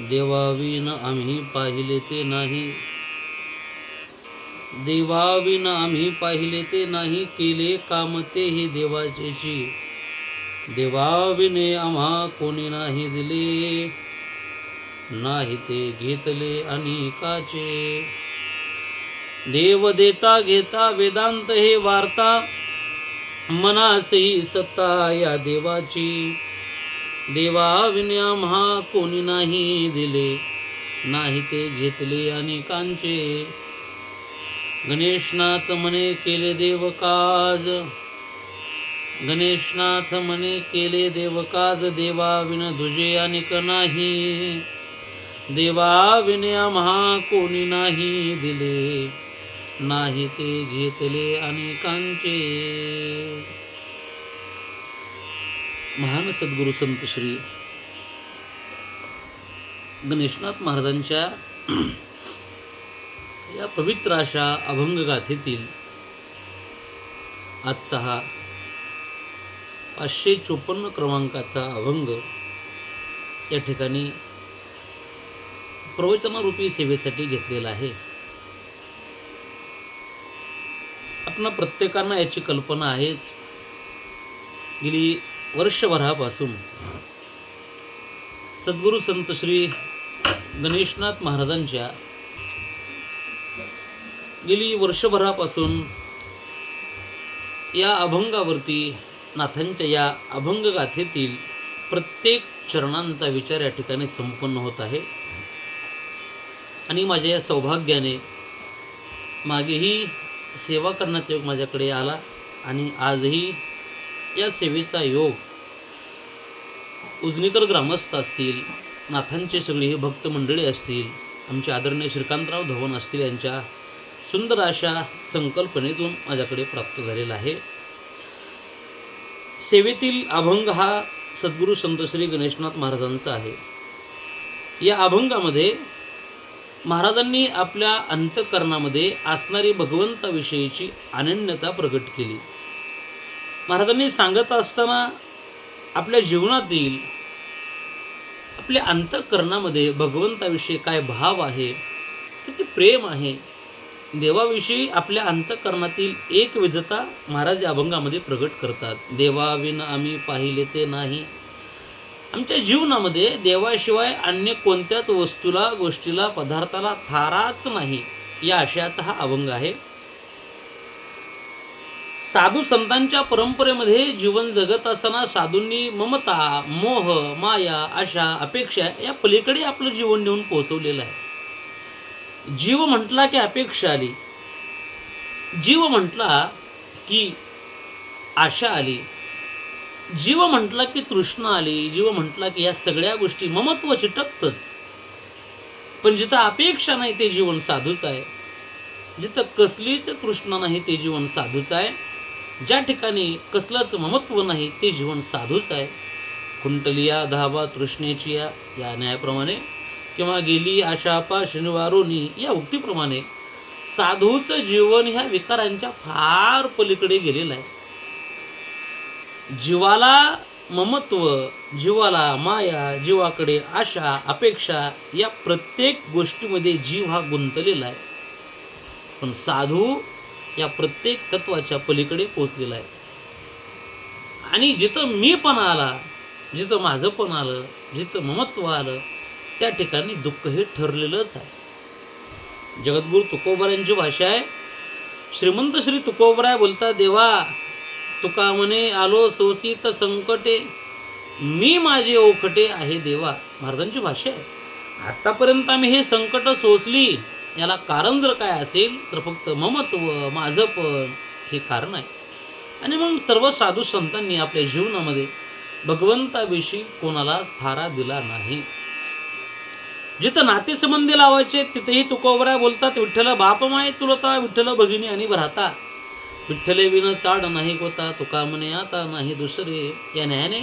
देवाविन आम्ही पाहिले ते नाही, देवाविन आम्ही पाहिले ते नाही, केले काम तेही देवाचेशी. देवाविने आम्हा कोणी नाही दिले, नाही ते घेतले अनेकाचे. देव देता घेता वेदांत हे वार्ता, मनासही सत्ता या देवाची. देवाविने आम्हा कोणी नाही दिले, नाही ते घेतले अनेकांचे. गणेशनाथ म्हणे केले देव काज, गणेशनाथ म्हणे केले देव काज. देवाविन दुजे अनेक नाही, देवाविने आम्हा कोणी नाही दिले, नाही ते घेतले अनेकांचे. महान सद्गुरू संत श्री गणेशनाथ महाराजांच्या या पवित्र अशा अभंगगाथेतील आजचा हा 554 क्रमांकाचा अभंग या ठिकाणी प्रवचनरूपी सेवेसाठी घेतलेला आहे. आपणा प्रत्येकांना याची कल्पना आहेच. गेली वर्षभरापासून सद्गुरू संत श्री गणेशनाथ महाराजांच्या गेली वर्षभरापासून या अभंगावरती नाथांच्या या अभंगगाथेतील प्रत्येक चरणांचा विचार या ठिकाणी संपन्न होत आहे. आणि माझ्या या सौभाग्याने मागेही सेवा करण्याचा योग माझ्याकडे आला आणि आजही या सेवेचा योग उजनीकर ग्रामस्थ असतील, नाथांचे सगळी भक्त मंडळी असतील, आमचे आदरणीय श्रीकांतराव धवन असतील यांच्या सुंदर अशा संकल्पनेतून माझ्याकडे प्राप्त झालेला आहे. सेवेतील अभंग हा सद्गुरू संत श्री गणेशनाथ महाराजांचा आहे. या अभंगामध्ये महाराजांनी आपल्या अंतःकरणामध्ये असणारी भगवंताविषयीची अनन्यता प्रगट केली. महाराजांनी सांगत असताना आपल्या जीवनातील आपल्या अंतःकरणामध्ये भगवंताविषयी काय भाव आहे, किती प्रेम आहे, देवाविषयी आपल्या अंतःकरणातील एक विधता महाराज या अभंगामध्ये प्रगट करतात. देवाविन आम्ही पाहिले ते नाही. आमच्या जीवनामध्ये देवाशिवाय अन्य कोणत्याच वस्तूला, गोष्टीला, पदार्थाला थाराच नाही, या आशयाचा हा अभंग आहे. साधू संतांच्या परंपरेमध्ये जीवन जगत असताना साधूंनी ममता, मोह, माया, आशा, अपेक्षा या पलीकडे आपलं जीवन नेऊन पोहोचवलेलं आहे. जीव म्हटला की अपेक्षा आली, जीव म्हटला की आशा आली, जीव म्हटला की तृष्णा आली, जीव म्हटला की या सगळ्या गोष्टी ममत्व चिटकतच. पण जिथं अपेक्षा नाही ते जीवन साधूच आहे, जिथं कसलीच तृष्णा नाही ते जीवन साधूच आहे, ज्या ठिकाणी कसलंच ममत्व नाही ते जीवन साधूच आहे. खुंटलिया धाबा तृष्णेची या न्यायाप्रमाणे किंवा गेली आशा पाश निवारोनी या उक्तीप्रमाणे साधूचं जीवन ह्या विकारांच्या फार पलीकडे गेलेलं आहे. जीवाला ममत्व, जीवाला माया, जीवाकडे आशा, अपेक्षा या प्रत्येक गोष्टीमध्ये जीव हा गुंतलेला आहे. पण साधू या प्रत्येक तत्वाच्या पलीकडे पोचलेला आहे. आणि जिथं मी पण आला, जिथं माझं पण आलं, जिथं ममत्व आलं, त्या ठिकाणी दुःख हे ठरलेलंच आहे. जगद्गुरु तुकोबरायांची भाषा आहे. श्रीमंत श्री तुकोबराय बोलतात, देवा तुका म्हणे आलो सोसित संकटे, मी माझे ओखटे आहे देवा. महाराजांची भाषा आहे. आत्तापर्यंत आम्ही हे संकट सोसली, याला कारण जर काय असेल तर फक्त ममत्व, माझंपण हे कारण आहे. आणि मग सर्व साधू संतांनी आपल्या जीवनामध्ये भगवंताविषयी कोणाला थारा दिला नाही. जिथं नातेसंबंधी लावायचे तिथेही तुकोबराय बोलतात, विठ्ठल बाप माये चुलता, विठ्ठल भगिनी आणि भ्राता, विठ्ठले विन चाड नाही होता, तुका म्हणे आता नाही दुसरे. या न्यायाने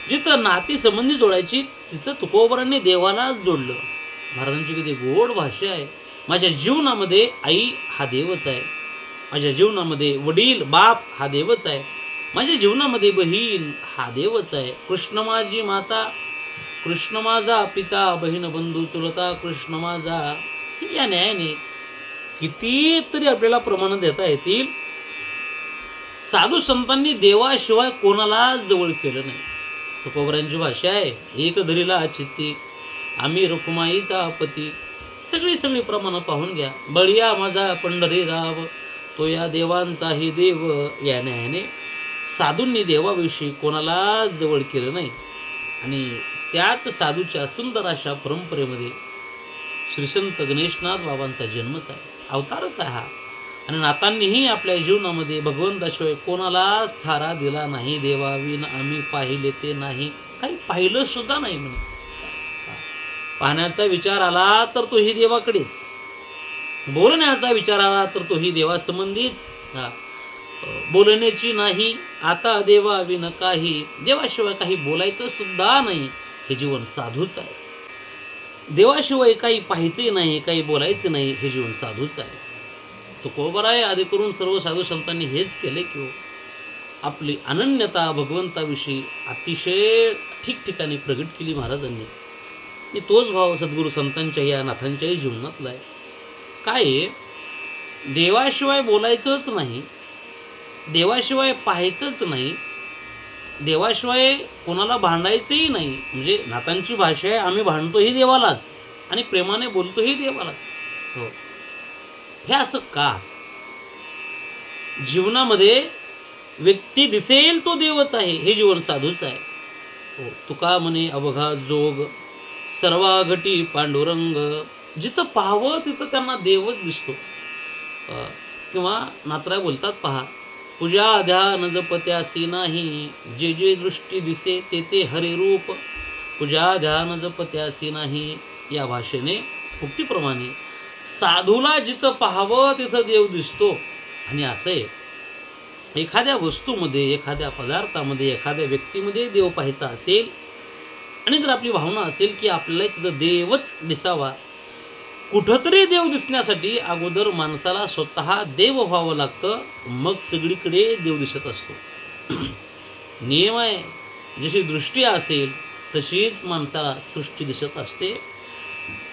जिथं नातेसंबंधी जोडायची तिथं तुकोबरांनी देवालाच जोडलं. महाराजांची किती गोड भाषा आहे. माझ्या जीवनामध्ये आई हा देवच आहे, माझ्या जीवनामध्ये वडील बाप हा देवच आहे, माझ्या जीवनामध्ये बहीण हा देवच आहे, कृष्ण माझी माता, कृष्ण माझा पिता बहीण बंधू चुलता कृष्ण माझा, या न्यायाने कितीतरी आपल्याला प्रमाण देता येतील. साधू संतांनी देवाशिवाय कोणाला जवळ केलं नाही. तुकोबरांची भाषा आहे, एक धरीला चित्ती आम्ही रुक्माईचा पती. सगळी प्रमाणं पाहून घ्या. बळिया माझा पंढरी राव तो या देवांचाही देव. या न्यायाने साधूंनी देवाविषयी कोणाला जवळ केलं नाही. आणि त्याच साधूच्या सुंदर अशा परंपरेमध्ये श्रीसंत गणेशनाथ बाबांचा जन्मच आहे, अवतारच आहे हा. आणि नाथांनीही आपल्या जीवनामध्ये भगवंताशिवाय कोणालाच थारा दिला नाही. देवाविन आम्ही पाहिले ते नाही, काही पाहिलं सुद्धा नाही म्हणे. पाहण्याचा विचार आला तर तोही देवाकडेच, बोलण्याचा विचार आला तर तोही देवासंबंधीच. बोलण्याची नाही आता देवाविन काही, देवाशिवाय काही बोलायचं सुद्धा नाही. हे जीवन साधूच आहे. देवाशिवाय काही पाहायचे नाही, काही बोलायचं नाही, हे जीवन साधूच आहे. तुकोबरा आहे आदी करून सर्व साधू संतांनी हेच केले की आपली अनन्यता भगवंताविषयी अतिशय ठिकठिकाणी प्रगट केली महाराजांनी. आणि तोच भाव सद्गुरू संतांच्या या नाथांच्याही जीवनातला आहे. काय देवाशिवाय बोलायचंच नाही, देवाशिवाय पाहायचंच नाही, देवाशिवाय कोणाला भांडायचंही नाही. म्हणजे नाथांची भाषा आहे, आम्ही भांडतोही देवालाच आणि प्रेमाने बोलतोही देवालाच. हो, हे असं का? जीवनामध्ये व्यक्ती दिसेल तो देवच आहे, हे जीवन साधूच आहे. हो, तुका म्हणे अवघा जोग सर्वा घटी पांडुरंग. जिथं पाहावं तिथं त्यांना देवच दिसतो. किंवा नाथराय बोलतात पहा, पूजा ध्यान जपत्यासी नाही, जे जे दृष्टी दिसे ते ते हरिरूप. पूजा ध्यान जपत्यासी नाही, या भाषेने उक्तीप्रमाणे साधूला जिथं पाहावं तिथं देव दिसतो. आणि असं आहे, एखाद्या वस्तूमध्ये, एखाद्या पदार्थामध्ये, एखाद्या व्यक्तीमध्ये देव पाहायचा असेल आणि जर आपली भावना असेल की आपल्याला तिथं देवच दिसावा, कुठंतरी देव दिसण्यासाठी अगोदर माणसाला स्वतः देव व्हावं लागतं, मग सगळीकडे देव दिसत असतो. नियम आहे, जशी दृष्टी असेल तशीच माणसाला सृष्टी दिसत असते.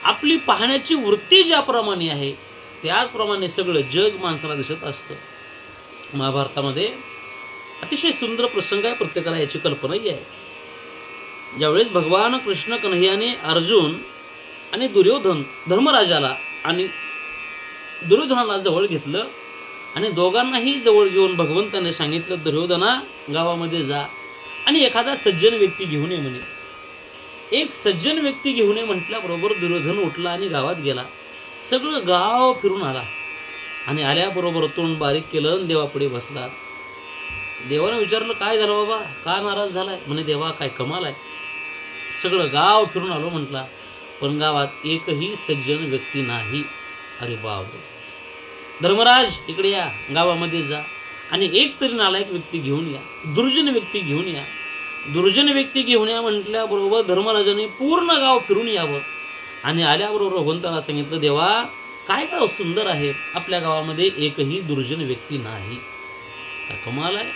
आपली पाहण्याची वृत्ती ज्याप्रमाणे आहे त्याचप्रमाणे सगळं जग माणसाला दिसत असतं. महाभारतामध्ये अतिशय सुंदर प्रसंग आहे, प्रत्येकाला याची कल्पनाही आहे. ज्यावेळेस भगवान कृष्ण कन्हैयाने अर्जुन आणि दुर्योधन धर्मराजाला आणि दुर्योधनाला जवळ घेतलं आणि दोघांनाही जवळ घेऊन भगवंताने सांगितलं, दुर्योधना गावामध्ये जा आणि एखादा सज्जन व्यक्ती घेऊन ये म्हणे. एक सज्जन व्यक्ती घेऊन ये म्हटल्याबरोबर दुर्योधन उठला आणि गावात गेला. सगळं गाव फिरून आला आणि आल्याबरोबर तोंड बारीक केलं आणि देवापुढे बसला. देवानं विचारलं, काय झालं बाबा, का नाराज झालाय? म्हणे, देवा काय कमाल आहे, सगळं गाव फिरून आलो म्हटला, पण गावात एकही सज्जन व्यक्ती नाही. अरे बापरे, धर्मराज इकडे या, गावामध्ये जा आणि एक तरी नालायक व्यक्ती घेऊन या, दुर्जन व्यक्ती घेऊन या. दुर्जन व्यक्ती घेऊन या म्हटल्याबरोबर धर्मराजाने पूर्ण गाव फिरून यावं आणि आल्याबरोबर भगवंताला सांगितलं, देवा काय गाव सुंदर आहे, आपल्या गावामध्ये एकही दुर्जन व्यक्ती नाही. काय कमाल आहे,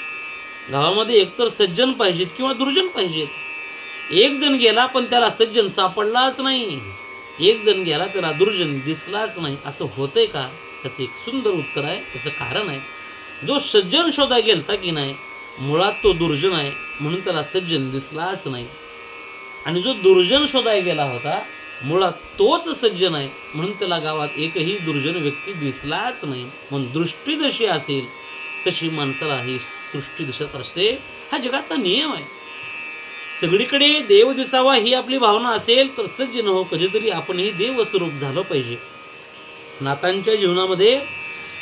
गावामध्ये एकतर सज्जन पाहिजेत किंवा दुर्जन पाहिजेत. एक जण गेला पण त्याला सज्जन सापडलाच नाही, एक जण गेला त्याला दुर्जन दिसलाच नाही. असं होतंय का? त्याचं एक सुंदर उत्तर आहे, त्याचं कारण आहे, जो सज्जन शोधा गेलता की नाही मुळात तो दुर्जन आहे म्हणून त्याला सज्जन दिसलाच नाही. आणि जो दुर्जन शोधाय गेला होता मुळात तोच सज्जन आहे म्हणून त्याला गावात एकही दुर्जन व्यक्ती दिसलाच नाही. म्हणून दृष्टी जशी असेल तशी माणसाला ही सृष्टी दिसत असते. हा जगाचा नियम आहे. सगळीकडे देव दिसावा ही आपली भावना असेल तर सज्जन हो, कधीतरी आपणही देवस्वरूप झालं पाहिजे. नाथांच्या जीवनामध्ये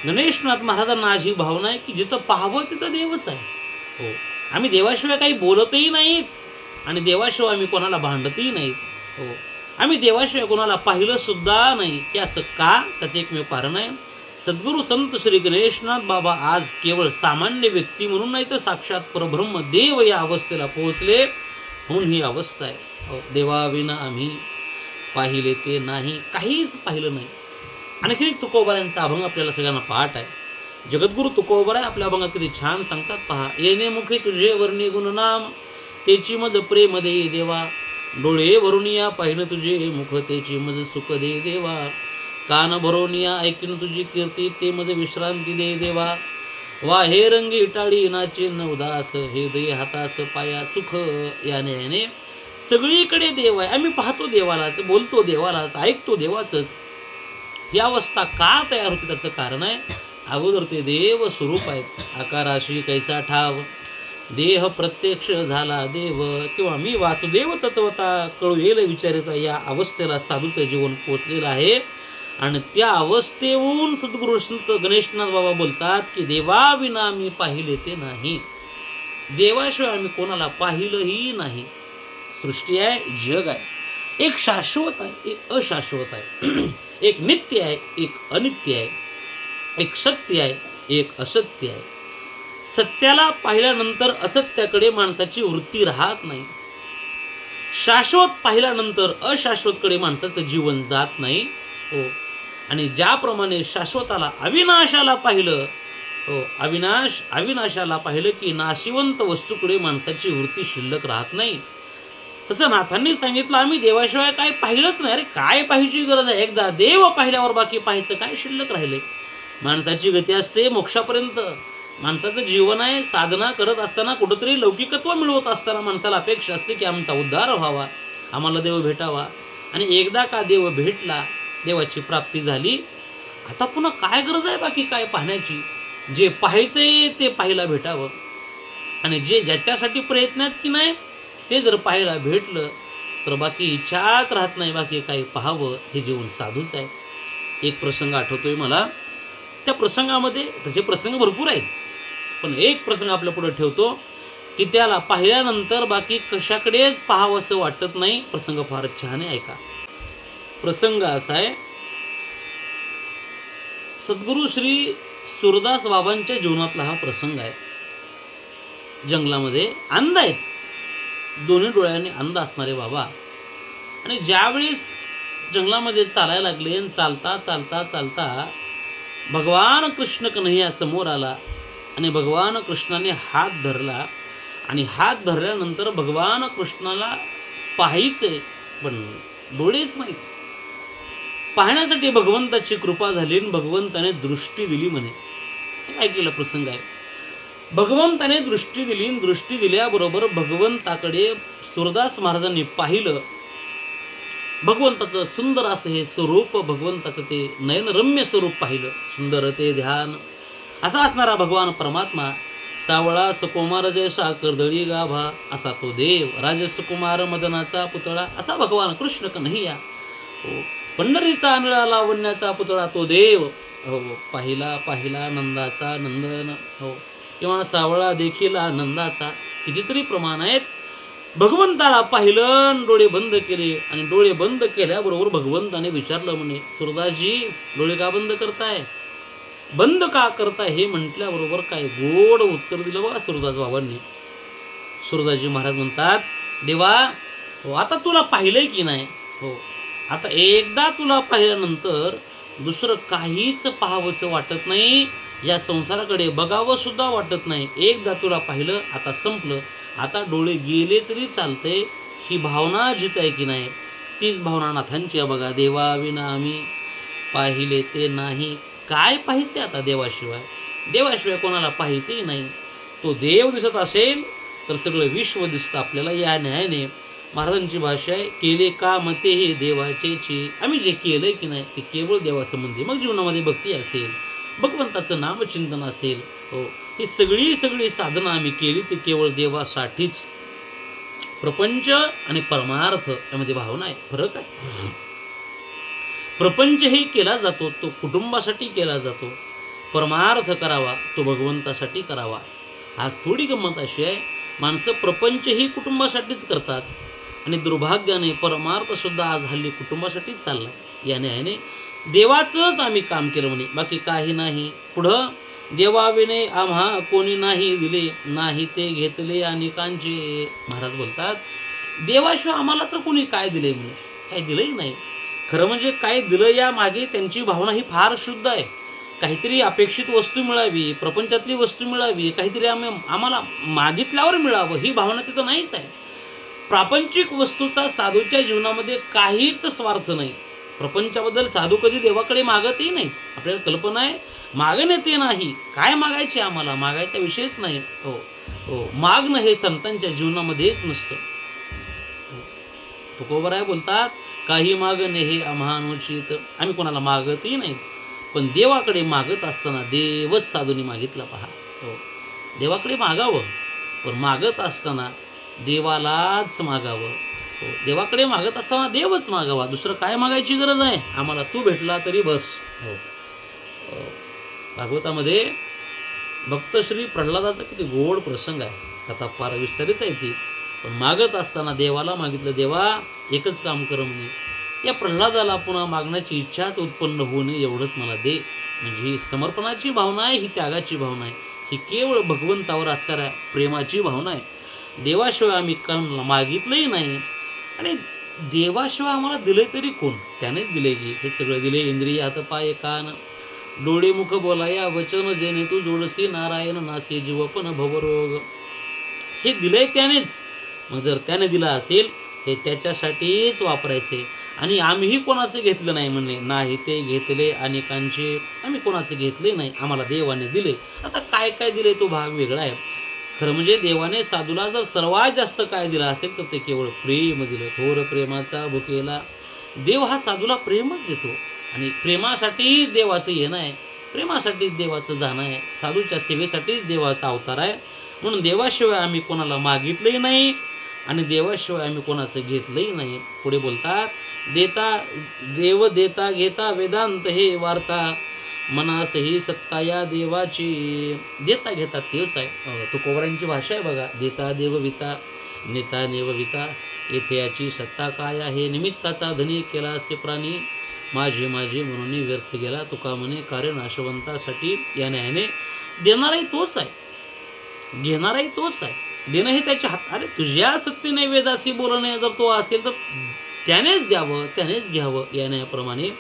गणेशनाथ महाराजांना अशी भावना आहे की जिथं पाहावं तिथं देवच आहे. हो, आम्ही देवाशिवाय काही बोलतही नाहीत आणि देवाशिवाय आम्ही कोणाला भांडतही नाहीत. हो, आम्ही देवाशिवाय कोणाला पाहिलं सुद्धा नाही. हे असं का? त्याचं एकमेव कारण आहे, सद्गुरू संत श्री गणेशनाथ बाबा आज केवळ सामान्य व्यक्ती म्हणून नाही तर साक्षात परब्रह्म देव या अवस्थेला पोहोचले म्हणून ही अवस्था आहे. हो, देवाविना आम्ही पाहिले ते नाही, काहीच पाहिलं नाही. आणखी एक तुकोबारांचा अभंग आपल्याला सगळ्यांना पाठ आहे. जगद्गुरू तुकोबाराय आपल्या अभंगात किती छान सांगतात पहा. येणे मुखे तुझे वर्णी गुणनाम, तेची मज प्रेम देई देवा, डोळे भरूनिया पाहिलं तुझे मुख तेची मज सुख दे देवा. कान भरोनिया ऐकीन तुझी कीर्ती ते मज विश्रांती दे देवा. वाहे रंगी टाळी नाचीन उदास हे दे हातास पाया सुख. याने सगळीकडे देव आहे. आम्ही पाहतो देवालाच, बोलतो देवालाच, ऐकतो देवाचंच. ही अवस्था का तयार होते त्याचं कारण आहे, अगोदर ते देव स्वरूप आहेत. आकाराशी कैसा ठाव देह प्रत्यक्ष झाला देव, किंवा मी वासुदेव तत्वता कळू येईल विचारिता या अवस्थेला साधूचं जीवन पोचलेलं आहे. आणि त्या अवस्थेहून सद्गुरू संत गणेशनाथ बाबा बोलतात की देवाविना मी पाहिले ते नाही. देवाशिवाय आम्ही कोणाला पाहिलंही नाही. सृष्टी आहे, जग आहे, एक शाश्वत आहे, एक अशाश्वत आहे, एक नित्य आहे, एक अनित्य आहे, एक सत्य आहे, एक असत्य आहे. सत्याला पाहिल्यानंतर असत्याकडे माणसाची वृत्ती राहत नाही. शाश्वत पाहिल्यानंतर अशाश्वतकडे माणसाचं जीवन जात नाही. हो, आणि ज्याप्रमाणे शाश्वताला अविनाशाला पाहिलं, हो, अविनाशाला पाहिलं की नाशिवंत वस्तूकडे माणसाची वृत्ती शिल्लक राहत नाही. तसं नाथांनी सांगितलं आम्ही देवाशिवाय काय पाहिलंच नाही. अरे काय पाहायची गरज आहे, एकदा देव पाहिल्यावर बाकी पाहायचं काय शिल्लक राहिले. माणसाची गती असते मोक्षापर्यंत. माणसाचं जीवन आहे, साधना करत असताना कुठंतरी लौकिकत्व मिळवत असताना माणसाला अपेक्षा असते की आमचा उद्धार व्हावा, आम्हाला देव भेटावा. आणि एकदा का देव भेटला, देवाची प्राप्ती झाली, आता पुन्हा काय गरज आहे बाकी काय पाहण्याची. जे पाहायचंय ते पाहायला भेटावं, आणि जे ज्याच्यासाठी प्रयत्न आहेत की नाही ते जर पाहायला भेटलं तर बाकी इच्छाच राहत नाही बाकी काही पाहावं. हे जीवन साधूच आहे. एक प्रसंग आठवतोय मला. त्या प्रसंगामध्ये तसे प्रसंग भरपूर आहेत, पण एक प्रसंग आपल्या पुढे ठेवतो की त्याला पाहिल्यानंतर बाकी कशाकडेच पाहावं असं वाटत नाही. प्रसंग फारच छान आहे, ऐका. प्रसंग असा आहे, सद्गुरू श्री सुरदास बाबांच्या जीवनातला हा प्रसंग आहे. जंगलामध्ये अंध आहेत, दोन्ही डोळ्यांनी अंध असणारे बाबा. आणि ज्यावेळेस जंगलामध्ये चालायला लागले, चालता चालता चालता भगवान कृष्ण कन्हैया समोर आला आणि भगवान कृष्णाने हात धरला. आणि हात धरल्यानंतर भगवान कृष्णाला पाहायचे पण डोळेच नाहीत. पाहण्यासाठी भगवंताची कृपा झाली आणि भगवंताने दृष्टी दिली म्हणे. ऐकलेला प्रसंग आहे. भगवंताने दृष्टी दिली, दृष्टी दिल्याबरोबर भगवंताकडे सुरदास महाराजांनी पाहिलं. भगवंताचं सुंदर असं हे स्वरूप, भगवंताचं ते नयनरम्य स्वरूप पाहिलं. सुंदर ते ध्यान असा असणारा भगवान परमात्मा. सावळा सुकुमार जैसा कर्दळी गाभा असा तो देव, राजसुकुमार मदनाचा पुतळा असा भगवान कृष्ण कन्हैया. हो, पंढरीचा आंधळा लावण्याचा पुतळा तो देव. हो, पाहिला पाहिला नंदाचा नंदन. हो, किंवा सावळा देखील आनंदाचा. कितीतरी प्रमाण आहेत. भगवंताला पाहिलं, डोळे बंद केले, आणि डोळे बंद केल्याबरोबर भगवंताने विचारलं म्हणे, सुरदासजी डोळे का बंद करताय, बंद का करताय, हे म्हटल्याबरोबर काय गोड उत्तर दिलं बघा सुरदास बाबांनी. सुरदासजी महाराज म्हणतात, देवा हो, आता तुला पाहिलंय की नाही. हो, आता एकदा तुला पाहिल्यानंतर दुसरं काहीच पाहावंसं वाटत नाही, या संसाराकडे बघावं सुद्धा वाटत नाही. एकदा तुला पाहिलं, आता संपलं. आता डोळे गेले तरी चालतंय, ही भावना जित आहे की नाही, तीच भावना नाथांची आहे बघा. देवाविना आम्ही पाहिले ते नाही. काय पाहायचे आता देवाशिवाय, देवाशिवाय कोणाला पाहायचंही नाही. तो देव दिसत असेल तर सगळं विश्व दिसतं आपल्याला. या न्यायाने महाराजांची भाषा आहे, केले का मते हे देवाचेची. आम्ही जे केलंय की नाही ते केवळ देवासंबंधी. मग जीवनामध्ये भक्ती असेल, भगवंताचं नामचिंतन असेल, हो, ही सगळी साधना आम्ही केली ती केवळ देवासाठीच. प्रपंच आणि परमार्थ यामध्ये भावना आहे, फरक आहे. प्रपंचही केला जातो तो कुटुंबासाठी केला जातो, परमार्थ करावा तो भगवंतासाठी करावा. आज थोडी गंमत अशी आहे, माणसं प्रपंचही कुटुंबासाठीच करतात आणि दुर्भाग्याने परमार्थसुद्धा आज हल्ली कुटुंबासाठीच चालला आहे. या न्यायाने देवाचंच आम्ही काम केलं म्हणे, बाकी काही नाही. पुढं देवाविने आम्हा कोणी नाही दिले, नाही ते घेतले अनेकांचे. महाराज बोलतात, देवाशिवाय आम्हाला तर कोणी काय दिले म्हणे, काय दिलंही नाही. खरं म्हणजे काय दिलं या मागे त्यांची भावना ही फार शुद्ध आहे. काहीतरी अपेक्षित वस्तू मिळावी, प्रपंचातली वस्तू मिळावी, काहीतरी आम्हाला मागितल्यावर मिळावं, ही भावना तिथं नाहीच आहे. प्रापंचिक वस्तूचा साधूच्या जीवनामध्ये काहीच स्वार्थ नाही. प्रपंचाबद्दल साधू कधी देवाकडे मागतही नाही. आपल्याला कल्पना आहे मागणे ते नाही. काय मागायचे आम्हाला? मागायचा विषयच नाही. हो हो, मागणं हे संतांच्या जीवनामध्येच नसतं. तुकोबराय बोलतात, काही मागणे हे आम्हानुचित. आम्ही कोणाला मागतही नाही, पण देवाकडे मागत असताना देवच साधूने मागितला पहा. हो, देवाकडे मागावं, पण मागत असताना देवालाच मागावं. हो, देवाकडे मागत असताना देवच मागावा. दुसरं काय मागायची गरज आहे? आम्हाला तू भेटला तरी बस. हो, भागवतामध्ये भक्त श्री प्रल्हादाचा किती गोड प्रसंग आहे. कथा फार विस्तारित आहे ती, पण मागत असताना देवाला मागितलं, देवा एकच काम कर म्हणे, या प्रल्हादाला पुन्हा मागण्याची इच्छाच उत्पन्न होऊ नये एवढंच मला दे. म्हणजे ही समर्पणाची भावना आहे, ही त्यागाची भावना आहे, ही केवळ भगवंतावर असणाऱ्या प्रेमाची भावना आहे. देवाशिवाय आम्ही कोणाला मागितलंही नाही, आणि देवाशिवाय आम्हाला दिले तरी कोण? त्यानेच दिले की हे सगळं दिले. इंद्रिय हात पाय कान डोळे मुख बोलाया वचन जेणे तू जोडसी नारायण नासे जीवपन भवरोग. हे दिलंय त्यानेच. मग जर त्याने दिलं असेल हे त्याच्यासाठीच वापरायचे. आणि आम्हीही कोणाचं घेतलं नाही म्हणले, नाही ते घेतले अनेकांचे, आम्ही कोणाचं घेतले नाही, आम्हाला देवाने दिले. आता काय काय दिले तो भाग वेगळा आहे. खरं म्हणजे देवाने साधूला जर सर्वात जास्त काय दिलं असेल तर ते केवळ प्रेम दिलं. थोर प्रेमाचा भुकेला. देव हा साधूला प्रेमच देतो, आणि प्रेमासाठीच देवाचं येणं आहे, प्रेमासाठीच देवाचं जाणं आहे, साधूच्या सेवेसाठीच देवाचा अवतार आहे. म्हणून देवाशिवाय आम्ही कोणाला मागितलंही नाही, आणि देवाशिवाय आम्ही कोणाचं घेतलंही नाही. पुढे बोलतात, देव देता घेता वेदांत हे वार्ता, मनासही सत्ता या देवाची. देता घेता तेच आहे. तुकोबरांची भाषा आहे बघा, देता देव विता नेता नेव विता, येथे याची सत्ता काय आहे. निमित्ताचा धनी केला असे प्राणी, माझे माझे म्हणून व्यर्थ गेला. तुका म्हणे कार्य नाशवंतासाठी या न्यायाने. देणाराही तोच आहे, घेणाराही तोच आहे. देणं हे त्याच्या हात. अरे तुझ्या सत्तेने वेदासी बोलणे जर तो असेल तर त्यानेच द्यावं, त्यानेच घ्यावं. या न्यायाप्रमाणे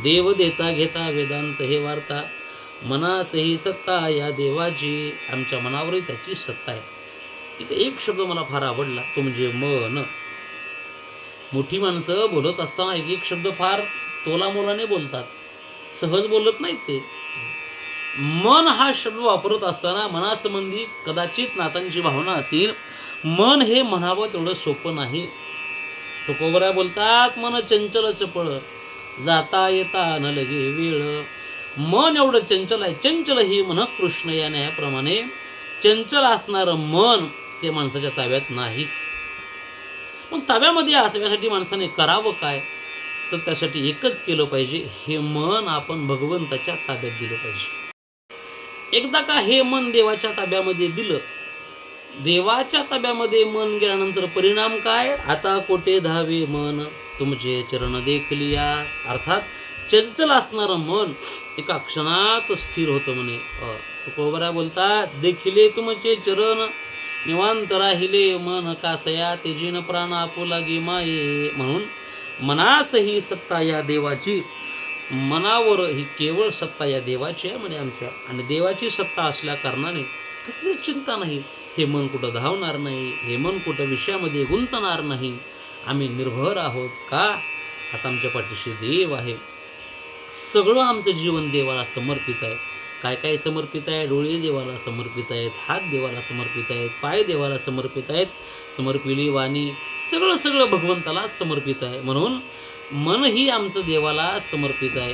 देव देता घेता वेदांत हे वार्ता, मनासही सत्ता या देवाची. आमच्या मनावरही त्याची सत्ता आहे. इथे एक शब्द मला फार आवडला, तो म्हणजे मन. मोठी माणसं बोलत असताना एक एक शब्द फार तोलामोलाने बोलतात, सहज बोलत नाहीत ते. मन हा शब्द वापरत असताना मनासंबंधी कदाचित नातांची भावना असेल. मन हे म्हणावं तेवढं सोपं नाही. तुकोबराय बोलतात, मन चंचल चपळ, जाता येता न लगे वेळ. मन एवढं चंचल आहे. चंचल ही मन कृष्ण या न्यायाप्रमाणे. चंचल असणारं मन ते माणसाच्या ताब्यात नाहीच. मग ताब्यामध्ये असण्यासाठी माणसाने करावं काय? तर त्यासाठी एकच केलं पाहिजे, हे मन आपण भगवंताच्या ताब्यात दिलं पाहिजे. एकदा का हे मन देवाच्या ताब्यामध्ये दिलं, देवाच्या ताब्यामध्ये मन गेल्यानंतर परिणाम काय? आता कोठे धावे मन, तुमचे चरण देखलिया. अर्थात चंचल असणारं मन एका क्षणात स्थिर होतं म्हणे. तुकोबराय बोलतात, देखिले तुमचे चरण निवांत राहिले, मन कासया तेजीन प्राण आपुला गे माये. म्हणून मनासही सत्ता या देवाची. मनावर ही केवळ सत्ता या देवाची आहे म्हणे आमच्या. आणि देवाची सत्ता असल्या कारणाने कसली चिंता नाही. हे मन कुठं धावणार नाही, हे मन कुठं विषयामध्ये गुंतणार नाही. आम्ही निर्भर आहोत का? आता आमच्या पाठीशी देव आहे. सगळं आमचं जीवन देवाला समर्पित आहे. काय काय समर्पित आहे? डोळे देवाला समर्पित आहेत, हात देवाला समर्पित आहेत, पाय देवाला समर्पित आहेत, समर्पिली वाणी, सगळं सगळं भगवंताला समर्पित आहे. म्हणून मनही आमचं देवाला समर्पित आहे.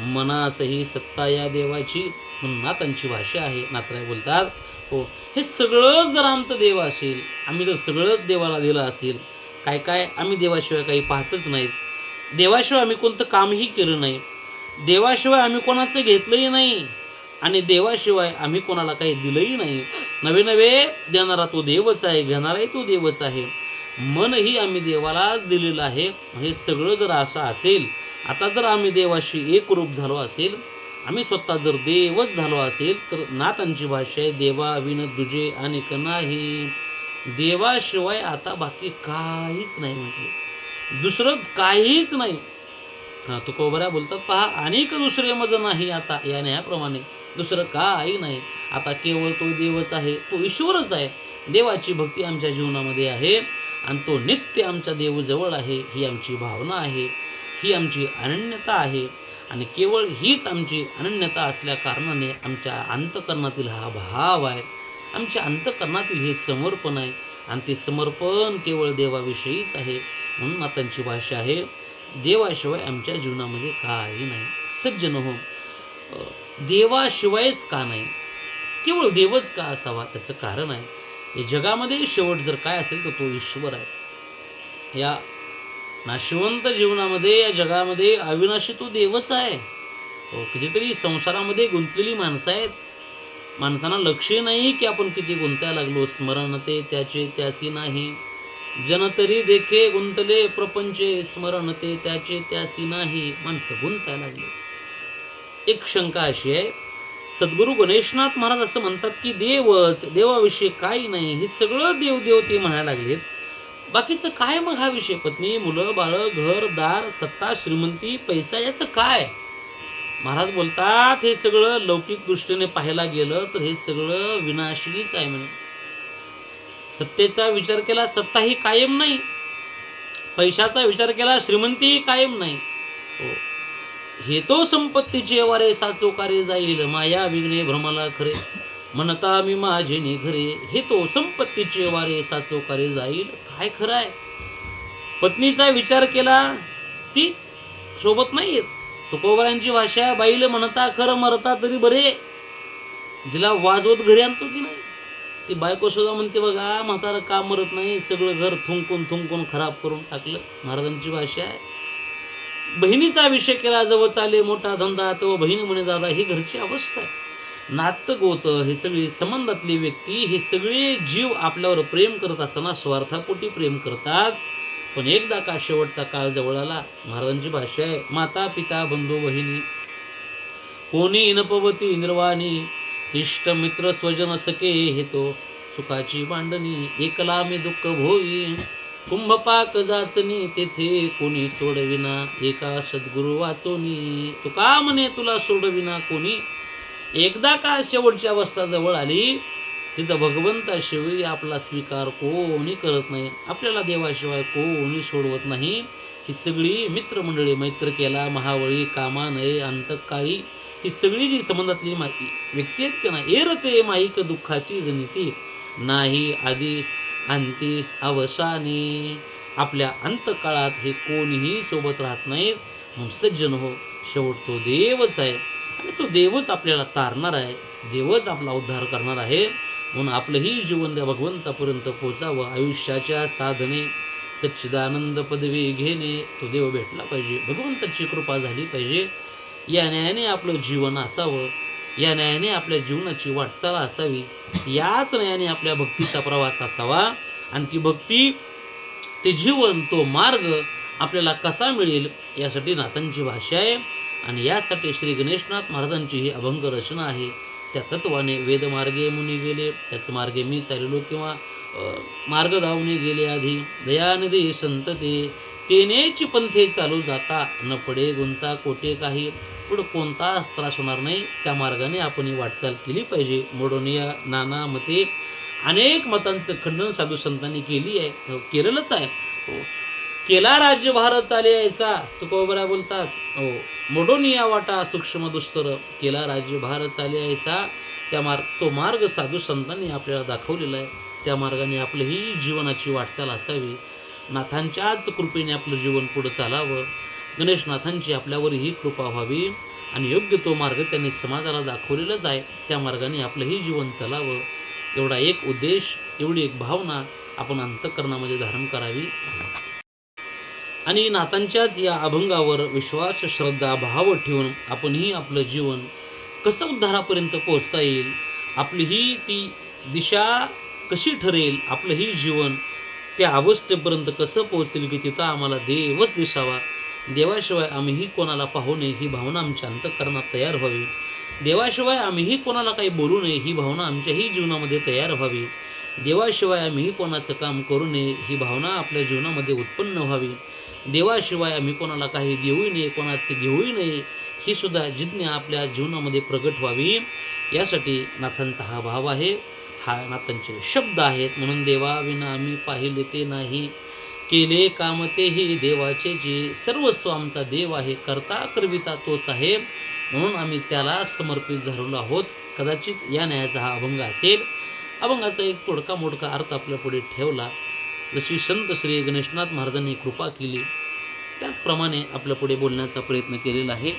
मनासही सत्ता या देवाची. म्हणून नाथांची भाषा आहे. नाथराय बोलतात, हो, हे सगळं जर आमचं देव असेल, आम्ही जर सगळंच देवाला दिलं असेल, काय काय आम्ही देवाशिवाय काही पाहतच नाहीत, देवाशिवाय आम्ही कोणतं कामही केलं नाही, देवाशिवाय आम्ही कोणाचं घेतलंही नाही, आणि देवाशिवाय आम्ही कोणाला काही दिलंही नाही. नवे नवे देणारा तो देवच आहे, घेणाराही तो देवच आहे. मनही आम्ही देवालाच दिलेलं आहे. हे सगळं जर असं असेल, आता जर आम्ही देवाशी एकरूप झालो असेल, आम्ही स्वतः जर देवच झालो असेल, तर नाथांची भाषा आहे, देवा विन दुजे अनेक नाही. देवाशिवाय आता बाकी काहीच नाही म्हटले, दुसरं काहीच नाही. तुकोबराय बोलतात, पहा, अनेक दुसरे मज नाही आता. या न्यायाप्रमाणे दुसरं काही नाही. आता केवळ तो देवच आहे, तो ईश्वरच आहे. देवाची भक्ती आमच्या जीवनामध्ये आहे. आणि तो नित्य आमच्या देवजवळ आहे, ही आमची भावना आहे, ही आमची अनन्यता आहे. आणि केवळ हीच आमची अनन्यता असल्या कारणाने आमच्या अंतःकरणातील हा भाव आहे, आमच्या अंतःकरणातील हे समर्पण आहे, आणि ते समर्पण केवळ देवाविषयीच आहे. म्हणून नाथांची भाषा आहे, देवाशिवाय आमच्या जीवनामध्ये काही नाही. सज्जन हो, देवाशिवायच का नाही, केवळ देवच का असावा? त्याचं कारण आहे, या जगामध्ये शेवट जर काय असेल तर तो ईश्वर आहे. या नाशिवंत जीवनामध्ये, या जगामध्ये अविनाशी तो देवच आहे. कितीतरी संसारामध्ये गुंतलेली माणसं आहेत, माणसांना लक्ष नाही की आपण किती गुंतायला लागलो. स्मरण ते त्याचे त्यासी नाही, जन तरी देखे गुंतले प्रपंचे, स्मरण ते त्याचे त्यासी नाही. माणसं गुंतायला लागले. एक शंका अशी आहे, सद्गुरू गणेशनाथ महाराज असं म्हणतात की देवच, देवाविषयी काही नाही, हे सगळं देव ते म्हणायला लागलेत. बाकीचं काय मग हा विषय? पत्नी, मुलं, बाळं, घर दार, सत्ता, श्रीमंती, पैसा, याचं काय? महाराज बोलतात, हे सगळं लौकिक दृष्टीने पाहायला गेलं तर हे सगळं विनाशीच आहे म्हणे. सत्तेचा विचार केला, सत्ता ही कायम नाही. पैशाचा विचार केला, श्रीमंती कायम नाही. हे तो संपत्तीचे वारे साचोकारे जाईल, माया विघ्ने भ्रमला खरे, म्हणता मी माझे निघरे. हे तो संपत्तीचे वारे साचोकारे जाईल, काय खरं आहे? पत्नीचा विचार केला, ती सोबत नाही येत. तुकोबरांची भाषा आहे, बाईला म्हणता खरं मरता तरी बरे. जिला वाजवत घरी आणतो की नाही, ती बायको सुद्धा म्हणते, बघा म्हातारा का मरत नाही, सगळं घर थुंकून खराब करून टाकलं. महाराजांची भाषा आहे. बहिणीचा विषय केला, जवळ चाले मोठा धंदा, तो बहीण म्हणे दादा. ही घरची अवस्था आहे. नातं गोत, हे सगळी संबंधातली व्यक्ती, हे सगळे जीव आपल्यावर प्रेम करत असताना स्वार्थापोटी प्रेम करतात. पण एकदा का शेवटचा काळ जवळ आला, महाराजांची भाषा आहे, माता पिता बंधू बहिणी कोणी इनपवती निर्वाणी, इष्ट मित्र स्वजन सके, हे तो सुखाची मांडणी. एकला मी दुःख भोई, कुंभपाक जाचनी, तेथे कोणी सोडविना, एका सद्गुरु वाचोनी. तू का म्हणे तुला सोडविना कोणी? एकदा का शेवटची अवस्था जवळ आली, तिथं भगवंताशिवाय आपला स्वीकार कोणी करत नाही, आपल्याला देवाशिवाय कोणी सोडवत नाही. ही सगळी मित्रमंडळी, मैत्र केला महावळी, कामा नये अंतकाळी, ही सगळी जी संबंधातली व्यक्ती आहेत की नाही, एरते माईक दुःखाची जनिती, नाही आधी अंती अवसानी. आपल्या अंतकाळात हे कोणीही सोबत राहत नाहीत. मग सज्जन हो, शेवट तो देवच आहे, आणि तो देवच आपल्याला तारणार आहे, देवच आपला उद्धार करणार आहे. म्हणून आपलंही जीवन त्या भगवंतापर्यंत पोचावं. आयुष्याच्या साधने सच्चिदानंद पदवी घेणे, तो देव भेटला पाहिजे, भगवंताची कृपा झाली पाहिजे. या न्यायाने आपलं जीवन असावं, या न्यायाने आपल्या जीवनाची वाटचाल असावी, याच न्यायाने आपल्या भक्तीचा प्रवास असावा. आणि ती भक्ती, ते जीवन, तो मार्ग आपल्याला कसा मिळेल, यासाठी नाथांची भाषा आहे. आणि यासाठी श्री गणेशनाथ महाराजांची ही अभंग रचना आहे. त्या तत्वाने वेदमार्गे मुनी गेले, त्याच मार्गे मी चाललो, किंवा मार्ग धावणे गेले आधी. दयानिधी संत तेनेची पंथे चालू जाता, न पडे गुंता कोटे काही. पुढं कोणताच त्रास होणार नाही, त्या मार्गाने आपण ही वाटचाल केली पाहिजे. मोडोनिया नाना मते, अनेक मतांचं खंडन साधू संतांनी केली आहे, केलेलंच आहे. केला राज्यभार चाले ऐसा, तुकोबरा बोलतात, मोडोनिया वाटा सूक्ष्म दुस्तर, केला राज्यभार चाले ऐसा. तो मार्ग साधू संतांनी आपल्याला दाखवलेला आहे. त्या मार्गाने आपलंही जीवनाची वाटचाल असावी. नाथांच्याच कृपेने आपलं जीवन पुढं चालावं. गणेशनाथांची आपल्यावर ही कृपा व्हावी, आणि योग्य तो मार्ग त्यांनी समाजाला दाखवलेलाच आहे, त्या मार्गाने आपलंही जीवन चालावं. एवढा एक उद्देश, एवढी एक भावना आपण अंतःकरणामध्ये धारण करावी. आणि नाथांच्याच या अभंगावर विश्वास, श्रद्धा, भाव ठेवून आपणही आपलं जीवन कसं उद्धारापर्यंत पोहोचता येईल, आपली ही ती दिशा कशी ठरेल, आपलंही जीवन त्या अवस्थेपर्यंत कसं पोहोचेल की तिथं आम्हाला देवच दिसावा, देवाशिवाय आम्हीही कोणाला पाहू नये, ही भावना आमच्या अंतःकरणात तयार व्हावी. देवाशिवाय आम्हीही कोणाला काही बोलू नये, ही भावना आमच्याही जीवनामध्ये तयार व्हावी. देवाशिवाय आम्हीही कोणाचं काम करू नये, ही भावना आपल्या जीवनामध्ये उत्पन्न व्हावी. देवाशिवाय आम्ही कोणाला काही देऊही नये, कोणाचे घेऊही नये, ही सुद्धा जिज्ञा आपल्या जीवनामध्ये प्रगट व्हावी. यासाठी नाथांचा हा भाव आहे. हा नाथांचे शब्द आहेत. म्हणून देवाविना आम्ही पाहिले ते नाही, केले काम तेही देवाचे जे, सर्वस्व आमचा देव आहे, करता करविता तोच आहे, म्हणून आम्ही त्याला समर्पित झालेलो आहोत. कदाचित या न्यायाचा हा अभंग असेल. अभंगाचा एक तोडका मोडका अर्थ आपल्या पुढे ठेवला. जशी संत श्री गणेशनाथ महाराजांनी कृपा केली त्याचप्रमाणे आपल्या पुढे बोलण्याचा प्रयत्न केलेला आहे.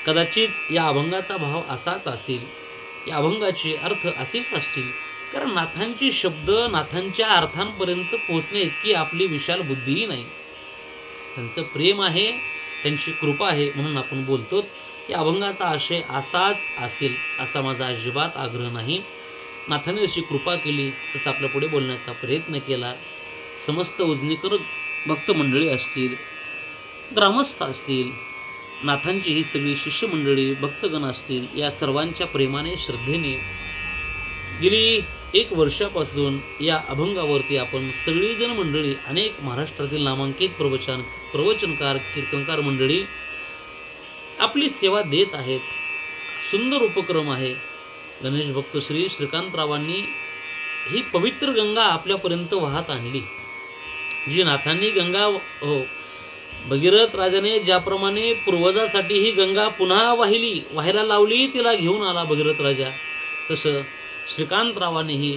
कदाचित या अभंगाचा भाव असाच असेल, या अभंगाचे अर्थ असेच असतील, कारण नाथांची शब्द नाथांच्या अर्थांपर्यंत पोहोचणे इतकी आपली विशाल बुद्धीही नाही. त्यांचं प्रेम आहे, त्यांची कृपा आहे, म्हणून आपण बोलतो. या अभंगाचा आशय असाच असेल असा माझा अजिबात आग्रह नाही. नाथाने जशी कृपा केली तसं आपल्या पुढे बोलण्याचा प्रयत्न केला. समस्त उजनीकर भक्त मंडळी असतील, ग्रामस्थ असतील, नाथांची ही सगळी शिष्यमंडळी भक्तगण असतील, या सर्वांच्या प्रेमाने श्रद्धेने गेली 1 वर्षापासून या अभंगावरती आपण सगळीजण मंडळी, अनेक महाराष्ट्रातील नामांकित प्रवचनकार कीर्तनकार मंडळी आपली सेवा देत आहेत. सुंदर उपक्रम आहे. गणेश भक्त श्री श्रीकांतरावांनी ही पवित्र गंगा आपल्यापर्यंत वाहत आणली. जी नाथांनी गंगा भगीरथ राजाने ज्याप्रमाणे पूर्वजासाठी ही गंगा पुन्हा व्हायला लावली, तिला घेऊन आला भगीरथ राजा, तसं श्रीकांतरावांनीही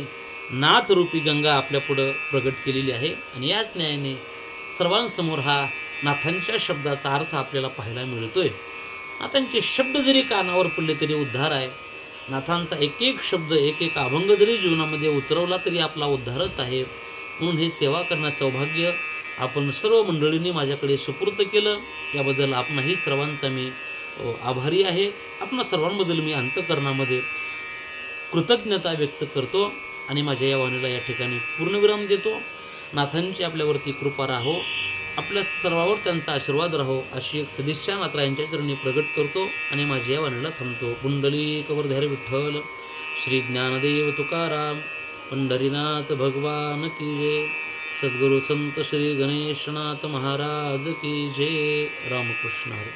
नाथरूपी गंगा आपल्यापुढं प्रगट केलेली आहे. आणि याच न्यायाने सर्वांसमोर हा नाथांच्या शब्दाचा अर्थ आपल्याला पाहायला मिळतोय. नाथांचे शब्द जरी कानावर पडले तरी उद्धार आहे. नाथांचा एक एक शब्द, एक एक अभंग जरी जीवनामध्ये उतरवला तरी आपला उद्धारच आहे. म्हणून हे सेवा करण्याचं सौभाग्य आपण सर्व मंडळींनी माझ्याकडे सुपूर्द केलं. याबद्दल आपणाही सर्वांचा मी आभारी आहे. आपणा सर्वांबद्दल मी अंतःकरणामध्ये कृतज्ञता व्यक्त करतो आणि माझ्या या वाणीला या ठिकाणी पूर्णविराम देतो. नाथांची आपल्यावरती कृपा राहो, आपल्या सर्वावर त्यांचा आशीर्वाद राहो, अशी एक सदिच्छा नाथरायांच्या चरणी प्रगट करतो आणि माझ्या या वाणीला थांबतो. पुंडलिक वरधर विठ्ठल, श्री ज्ञानदेव तुकाराम, पंढरीनाथ भगवान की जय. सद्गुरु संत श्री गणेशनाथ महाराज की जय. रामकृष्ण हरी.